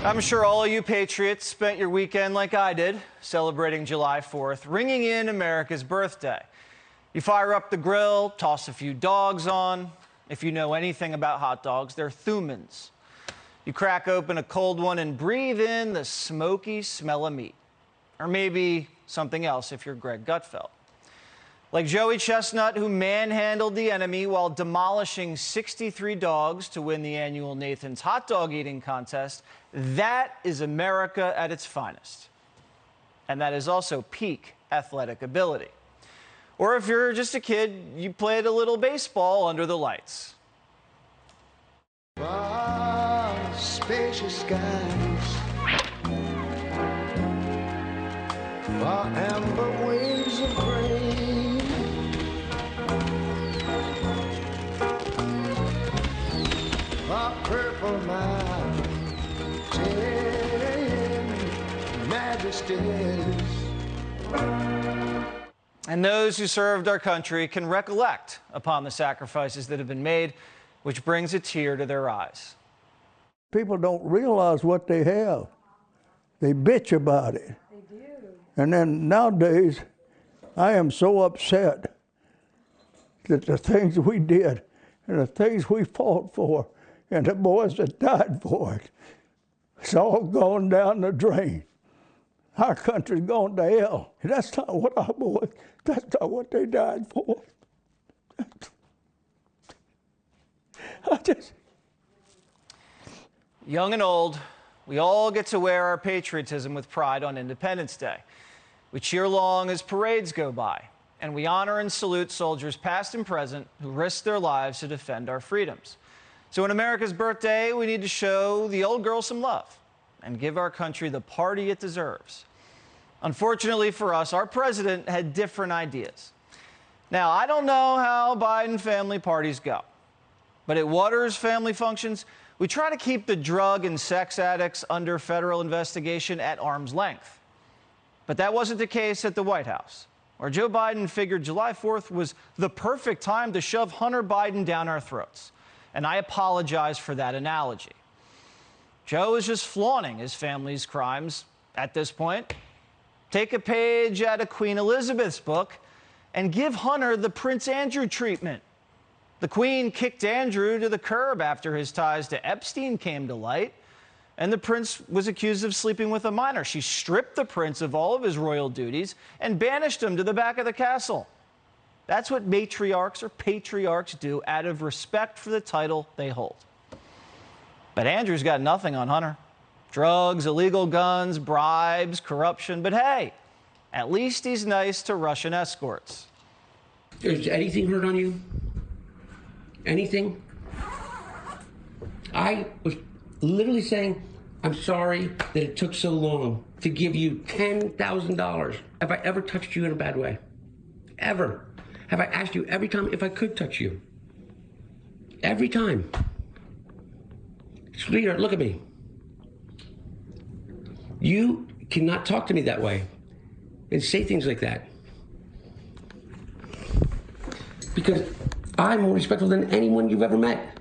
I'm sure all of you patriots spent your weekend like I did, celebrating July 4th, ringing in America's birthday. You fire up the grill, toss a few dogs on. If you know anything about hot dogs, they're Thumans. You crack open a cold one and breathe in the smoky smell of meat. Or maybe something else if you're Greg Gutfeld. Like Joey Chestnut, who manhandled the enemy while demolishing 63 dogs to win the annual Nathan's hot dog eating contest, that is America at its finest. And that is also peak athletic ability. Or if you're just a kid, you played a little baseball under the lights. Far spacious skies, far amber waves of grain, far purple mountain majesties. And those who served our country can recollect upon the sacrifices that have been made, which brings a tear to their eyes. People don't realize what they have. They bitch about it. They do. And then nowadays, I am so upset that the things we did and the things we fought for and the boys that died for it, it's all gone down the drain. Our country's gone to hell. That's not what our boys, that's not what they died for. Young and old, we all get to wear our patriotism with pride on Independence Day. We cheer along as parades go by, and we honor and salute soldiers past and present who risked their lives to defend our freedoms. So on America's birthday, we need to show the old girl some love and give our country the party it deserves. Unfortunately for us, our president had different ideas. Now, I don't know how Biden family parties go, but at Watters family functions, we try to keep the drug and sex addicts under federal investigation at arm's length. But that wasn't the case at the White House, where Joe Biden figured July 4th was the perfect time to shove Hunter Biden down our throats. And I apologize for that analogy. Joe is just flaunting his family's crimes at this point. Take a page out of Queen Elizabeth's book and give Hunter the Prince Andrew treatment. The Queen kicked Andrew to the curb after his ties to Epstein came to light, and the prince was accused of sleeping with a minor. She stripped the prince of all of his royal duties and banished him to the back of the castle. That's what matriarchs or patriarchs do out of respect for the title they hold. But Andrew's got nothing on Hunter. Drugs, illegal guns, bribes, corruption. But hey, at least he's nice to Russian escorts. Is anything hurt on you? Anything? I was literally saying, I'm sorry that it took so long to give you $10,000. Have I ever touched you in a bad way? Ever? Have I asked you every time if I could touch you? Every time. Sweetheart, look at me. You cannot talk to me that way and say things like that. Because I'm more respectful than anyone you've ever met.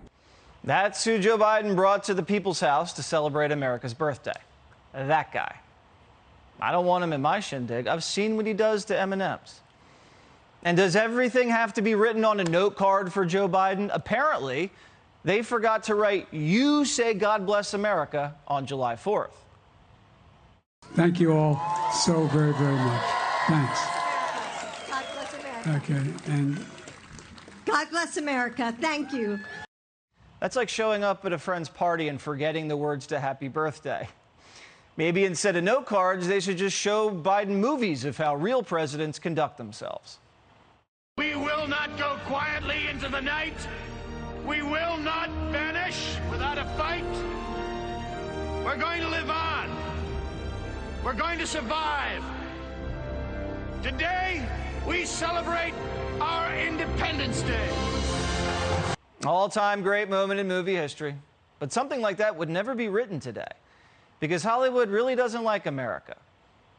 That's who Joe Biden brought to the People's House to celebrate America's birthday. That guy. I don't want him in my shindig. I've seen what he does to M&Ms. And does everything have to be written on a note card for Joe Biden? Apparently, they forgot to write, "You say God bless America" on July 4th. Thank you all so very, very much. Thanks. God bless America. Okay, and God bless America. Thank you. That's like showing up at a friend's party and forgetting the words to happy birthday. Maybe instead of note cards, they should just show Biden movies of how real presidents conduct themselves. We will not go quietly into the night. We will not vanish without a fight. We're going to live on. We're going to survive. Today, we celebrate our Independence Day. All-time great moment in movie history. But something like that would never be written today, because Hollywood really doesn't like America.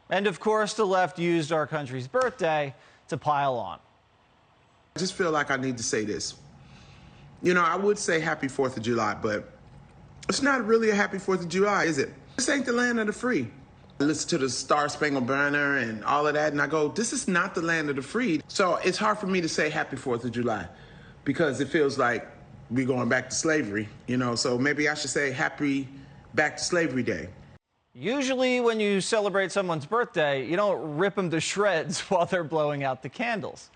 And of course, the left used our country's birthday to pile on. I just feel like I need to say this. You know, I would say happy 4th of July, but it's not really a happy 4th of July, is it? This ain't the land of the free. I listen to the Star Spangled Banner and all of that, and I go, this is not the land of the free. So it's hard for me to say happy 4th of July because it feels like we're going back to slavery, you know, so maybe I should say happy back to slavery day. Usually when you celebrate someone's birthday, you don't rip them to shreds while they're blowing out the candles.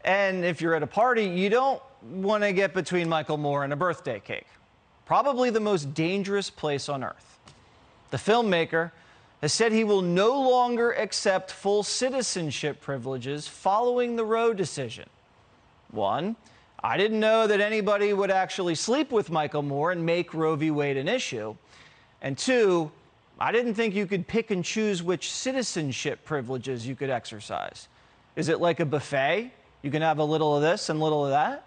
And if you're at a party, you don't want to get between Michael Moore and a birthday cake. Probably the most dangerous place on earth. The filmmaker has said he will no longer accept full citizenship privileges following the Roe decision. One, I didn't know that anybody would actually sleep with Michael Moore and make Roe v. Wade an issue. And two, I didn't think you could pick and choose which citizenship privileges you could exercise. Is it like a buffet? You can have a little of this and a little of that?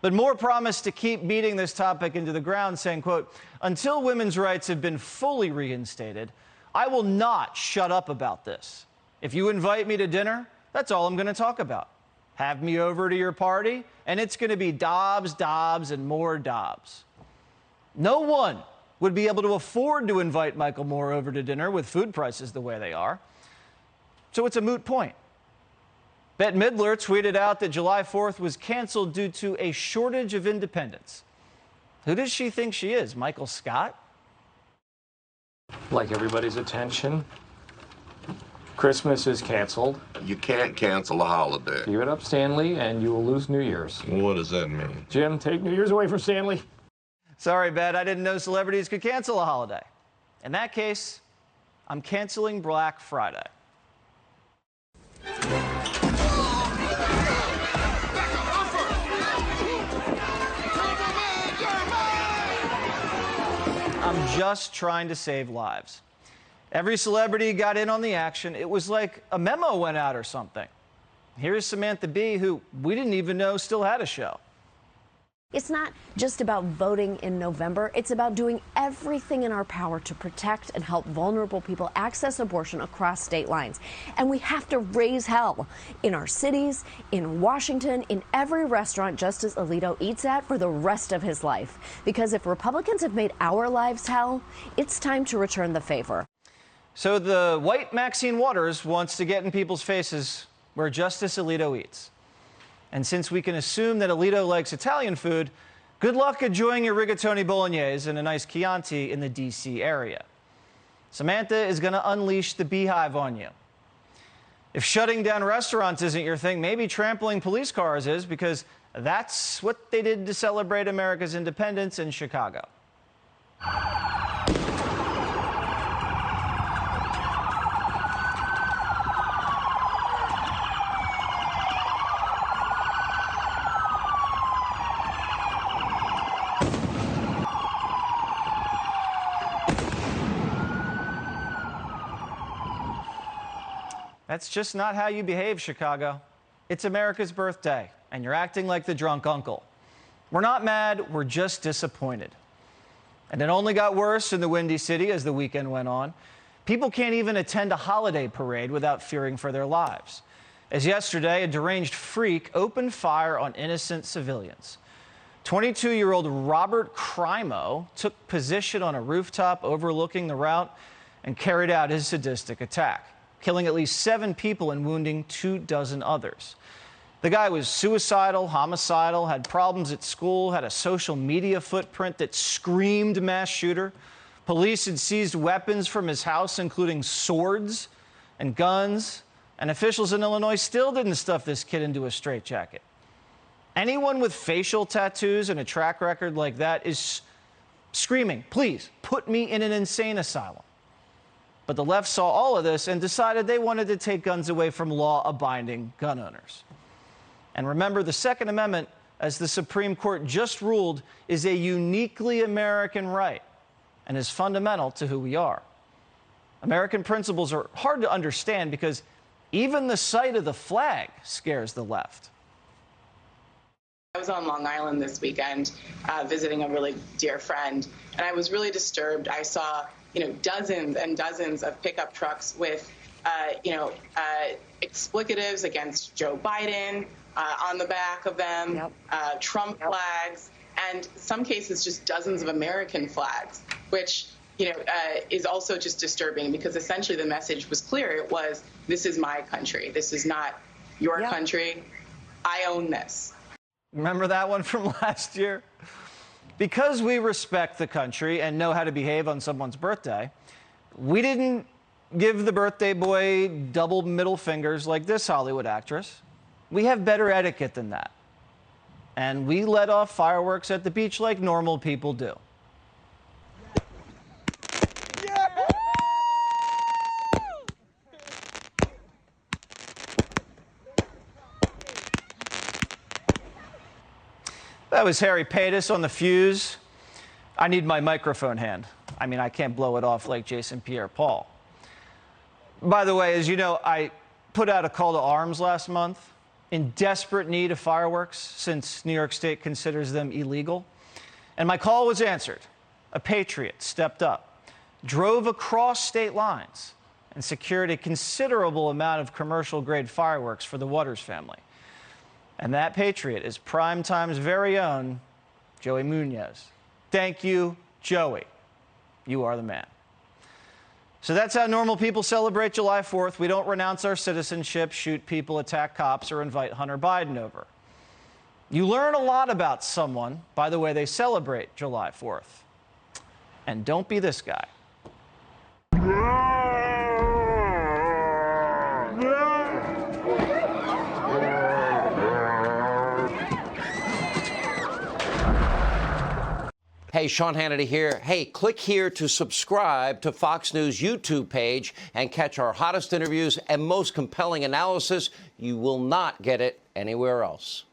But Moore promised to keep beating this topic into the ground, saying, quote, until women's rights have been fully reinstated, I will not shut up about this. If you invite me to dinner, that's all I'm going to talk about. Have me over to your party, and it's going to be Dobbs, Dobbs, and more Dobbs. No one would be able to afford to invite Michael Moore over to dinner with food prices the way they are. So it's a moot point. Bette Midler tweeted out that July 4th was canceled due to a shortage of independents. Who does she think she is, Michael Scott? Like everybody's attention, Christmas is canceled. You can't cancel a holiday. Give it up, Stanley, and you will lose New Year's. What does that mean? Jim, take New Year's away from Stanley. Sorry, Bette, I didn't know celebrities could cancel a holiday. In that case, I'm canceling Black Friday. I'm just trying to save lives. Every celebrity got in on the action. It was like a memo went out or something. Here's Samantha Bee, who we didn't even know still had a show. It's not just about voting in November. It's about doing everything in our power to protect and help vulnerable people access abortion across state lines. And we have to raise hell in our cities, in Washington, in every restaurant Justice Alito eats at for the rest of his life. Because if Republicans have made our lives hell, it's time to return the favor. So the white Maxine Waters wants to get in people's faces where Justice Alito eats. And since we can assume that Alito likes Italian food, good luck enjoying your rigatoni bolognese and a nice Chianti in the D.C. area. Samantha is going to unleash the beehive on you. If shutting down restaurants isn't your thing, maybe trampling police cars is, because that's what they did to celebrate America's independence in Chicago. That's just not how you behave, Chicago. It's America's birthday, and you're acting like the drunk uncle. We're not mad, we're just disappointed. And it only got worse in the Windy City as the weekend went on. People can't even attend a holiday parade without fearing for their lives. As yesterday, a deranged freak opened fire on innocent civilians. 22-year-old Robert Crimo took position on a rooftop overlooking the route and carried out his sadistic attack, killing at least 7 people and wounding 24 others. The guy was suicidal, homicidal, had problems at school, had a social media footprint that screamed mass shooter. Police had seized weapons from his house, including swords and guns, and officials in Illinois still didn't stuff this kid into a straitjacket. Anyone with facial tattoos and a track record like that is screaming, please, put me in an insane asylum. But the left saw all of this and decided they wanted to take guns away from law-abiding gun owners. And remember, the Second Amendment, as the Supreme Court just ruled, is a uniquely American right and is fundamental to who we are. American principles are hard to understand because even the sight of the flag scares the left. I was on Long Island this weekend visiting a really dear friend, and I was really disturbed. I saw dozens and dozens of pickup trucks with, explicatives against Joe Biden on the back of them, Trump flags, and some cases just dozens of American flags, which is also just disturbing, because essentially the message was clear. It was, this is my country. This is not your country. I own this. Remember that one from last year? Because we respect the country and know how to behave on someone's birthday, we didn't give the birthday boy double middle fingers like this Hollywood actress. We have better etiquette than that. And we let off fireworks at the beach like normal people do. That was Harry Paytas on the fuse. I need my microphone hand. I mean, I can't blow it off like Jason Pierre-Paul. By the way, as you know, I put out a call to arms last month in desperate need of fireworks since New York State considers them illegal. And my call was answered. A patriot stepped up, drove across state lines, and secured a considerable amount of commercial-grade fireworks for the Watters family. And that patriot is Primetime's very own Joey Munoz. Thank you, Joey. You are the man. So that's how normal people celebrate July 4th. We don't renounce our citizenship, shoot people, attack cops, or invite Hunter Biden over. You learn a lot about someone by the way they celebrate July 4th. And don't be this guy. Hey, Sean Hannity here. Hey, click here to subscribe to Fox News YouTube page and catch our hottest interviews and most compelling analysis. You will not get it anywhere else.